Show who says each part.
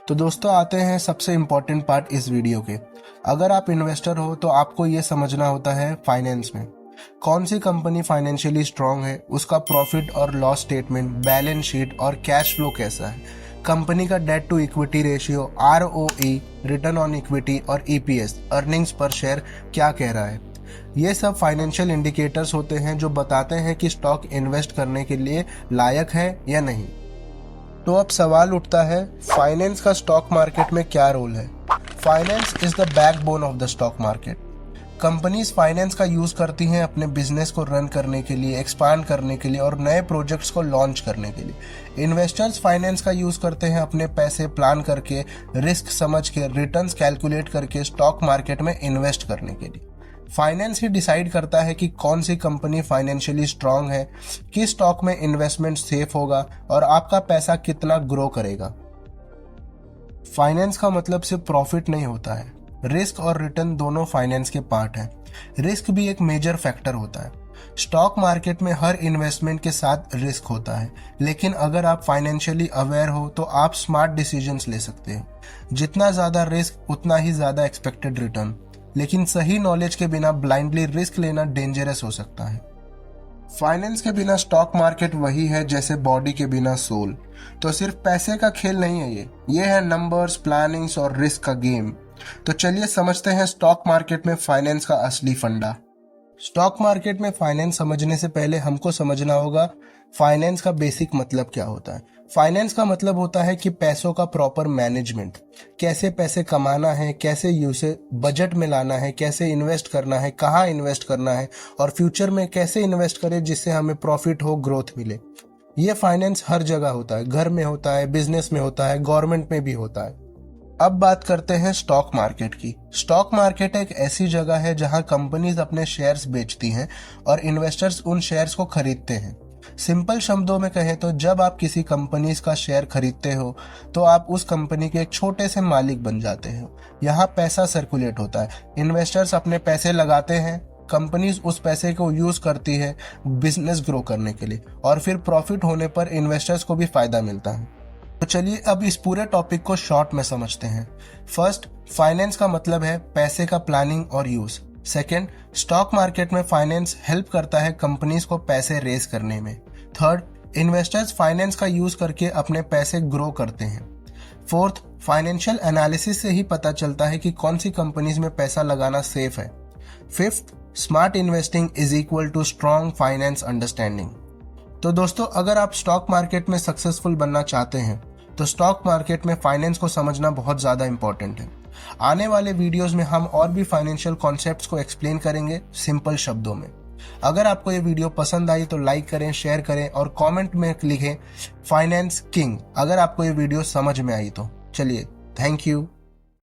Speaker 1: तो दोस्तों आते हैं सबसे इम्पोर्टेंट पार्ट इस वीडियो के। अगर आप इन्वेस्टर हो तो आपको ये समझना होता है फाइनेंस में कौन सी कंपनी फाइनेंशियली स्ट्रांग है, उसका प्रॉफिट और लॉस स्टेटमेंट, बैलेंस शीट और कैश फ्लो कैसा है, कंपनी का debt to equity ratio, ROE, return on equity और EPS, अर्निंग्स पर शेयर क्या कह रहा है। ये सब फाइनेंशियल इंडिकेटर्स होते हैं जो बताते हैं कि स्टॉक इन्वेस्ट करने के लिए लायक है या नहीं। तो अब सवाल उठता है, फाइनेंस का स्टॉक मार्केट में क्या रोल है। Finance is the backbone of the stock market. Companies finance का यूज करती हैं अपने बिजनेस को रन करने के लिए, एक्सपांड करने के लिए और नए प्रोजेक्ट्स को लॉन्च करने के लिए। इन्वेस्टर्स फाइनेंस का यूज करते हैं अपने पैसे प्लान करके, रिस्क समझ के, रिटर्न्स कैलकुलेट करके स्टॉक मार्केट में इन्वेस्ट करने के लिए। फाइनेंस ही डिसाइड करता है कि कौन सी कंपनी फाइनेंशियली स्ट्रांग है, किस स्टॉक में इन्वेस्टमेंट सेफ होगा और आपका पैसा कितना ग्रो करेगा। फाइनेंस का मतलब सिर्फ प्रॉफिट नहीं होता है, रिस्क और रिटर्न दोनों फाइनेंस के पार्ट हैं। रिस्क भी एक मेजर फैक्टर होता है। स्टॉक मार्केट में हर इन्वेस्टमेंट के साथ रिस्क होता है, लेकिन अगर आप फाइनेंशियली अवेयर हो तो आप स्मार्ट डिसीजंस ले सकते हो। जितना ज्यादा रिस्क उतना ही ज्यादा एक्सपेक्टेड रिटर्न, लेकिन सही नॉलेज के बिना ब्लाइंडली रिस्क लेना डेंजरस हो सकता है। फाइनेंस के बिना स्टॉक मार्केट वही है जैसे बॉडी के बिना सोल। तो सिर्फ पैसे का खेल नहीं है ये है नंबर्स, प्लानिंग्स और रिस्क का गेम। तो चलिए समझते हैं स्टॉक मार्केट में फाइनेंस का असली फंडा। स्टॉक मार्केट में फाइनेंस समझने से पहले हमको समझना होगा फाइनेंस का बेसिक मतलब क्या होता है। फाइनेंस का मतलब होता है कि पैसों का प्रॉपर मैनेजमेंट, कैसे पैसे कमाना है, कैसे यूसे बजट में लाना है, कैसे इन्वेस्ट करना है, कहाँ इन्वेस्ट करना है और फ्यूचर में कैसे इन्वेस्ट करें जिससे हमें प्रॉफिट हो, ग्रोथ मिले। ये फाइनेंस हर जगह होता है, घर में होता है, बिजनेस में होता है, गवर्नमेंट में भी होता है। अब बात करते हैं स्टॉक मार्केट की। स्टॉक मार्केट एक ऐसी जगह है जहां कंपनीज अपने शेयर्स बेचती हैं और इन्वेस्टर्स उन शेयर्स को खरीदते हैं। सिंपल शब्दों में कहें तो जब आप किसी कंपनीज का शेयर खरीदते हो तो आप उस कंपनी के एक छोटे से मालिक बन जाते हो। यहाँ पैसा सर्कुलेट होता है, इन्वेस्टर्स अपने पैसे लगाते हैं, कंपनीज उस पैसे को यूज करती है बिजनेस ग्रो करने के लिए और फिर प्रॉफिट होने पर इन्वेस्टर्स को भी फायदा मिलता है। तो चलिए अब इस पूरे टॉपिक को शॉर्ट में समझते हैं। फर्स्ट, फाइनेंस का मतलब है पैसे का प्लानिंग और यूज। सेकेंड, स्टॉक मार्केट में फाइनेंस हेल्प करता है कंपनीज को पैसे रेज करने में। थर्ड, इन्वेस्टर्स फाइनेंस का यूज करके अपने पैसे ग्रो करते हैं। फोर्थ, फाइनेंशियल एनालिसिस से ही पता चलता है कि कौन सी कंपनीज में पैसा लगाना सेफ है। Fifth, smart investing is equal to strong finance understanding. तो दोस्तों अगर आप स्टॉक मार्केट में सक्सेसफुल बनना चाहते हैं तो स्टॉक मार्केट में फाइनेंस को समझना बहुत ज़्यादा इंपॉर्टेंट है। आने वाले वीडियोस में हम और भी फाइनेंशियल कॉन्सेप्ट्स को एक्सप्लेन करेंगे सिंपल शब्दों में। अगर आपको ये वीडियो पसंद आई तो लाइक करें, शेयर करें और कमेंट में लिखें फाइनेंस किंग अगर आपको ये वीडियो समझ में आई तो। चलिए, थैंक यू।